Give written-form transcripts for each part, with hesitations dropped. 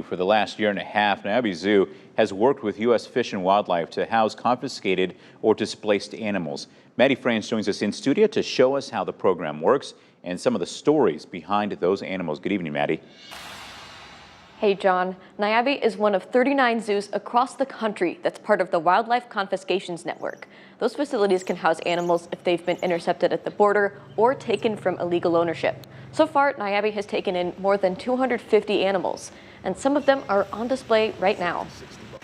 For the last year and a half, Niabi Zoo has worked with U.S. Fish and Wildlife to house confiscated or displaced animals. Maddie France joins us in studio to show us how the program works and some of the stories behind those animals. Good evening, Maddie. Hey, John. Niabi is one of 39 zoos across the country that's part of the Wildlife Confiscations Network. Those facilities can house animals if they've been intercepted at the border or taken from illegal ownership. So far, Niabi has taken in more than 250 animals, and some of them are on display right now.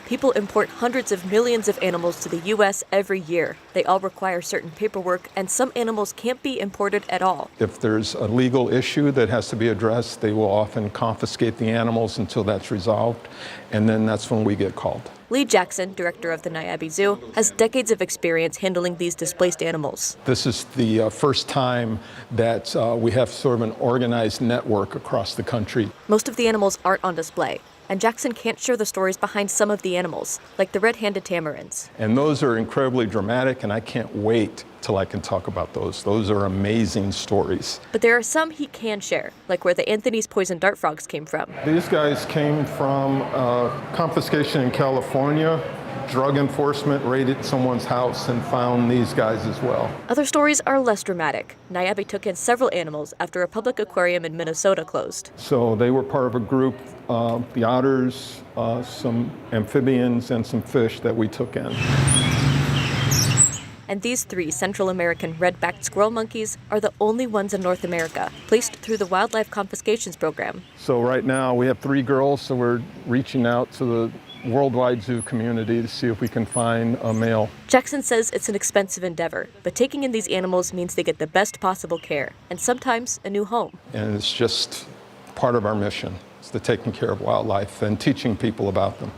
People import hundreds of millions of animals to the U.S. every year. They all require certain paperwork, and some animals can't be imported at all. If there's a legal issue that has to be addressed, they will often confiscate the animals until that's resolved, and then that's when we get called. Lee Jackson, director of the Niabi Zoo, has decades of experience handling these displaced animals. This is the first time that we have sort of an organized network across the country. Most of the animals aren't on display, and Jackson can't share the stories behind some of the animals, like the red-handed tamarins. And those are incredibly dramatic, and I can't wait till I can talk about those. Those are amazing stories. But there are some he can share, like where the Anthony's poison dart frogs came from. These guys came from confiscation in California. Drug enforcement raided someone's house and found these guys as well. Other stories are less dramatic. Niabi took in several animals after a public aquarium in Minnesota closed. So they were part of a group, the otters, some amphibians, and some fish that we took in. And these 3 Central American red-backed squirrel monkeys are the only ones in North America placed through the Wildlife Confiscations Program. So right now we have 3 girls, so we're reaching out to the worldwide zoo community to see if we can find a male. Jackson says it's an expensive endeavor, but taking in these animals means they get the best possible care and sometimes a new home. And it's just part of our mission. It's the taking care of wildlife and teaching people about them.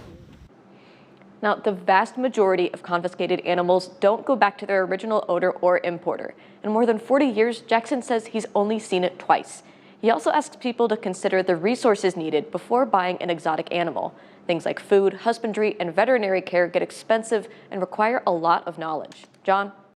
Now, the vast majority of confiscated animals don't go back to their original owner or importer. In more than 40 years, Jackson says he's only seen it twice. He also asks people to consider the resources needed before buying an exotic animal. Things like food, husbandry, and veterinary care get expensive and require a lot of knowledge. John?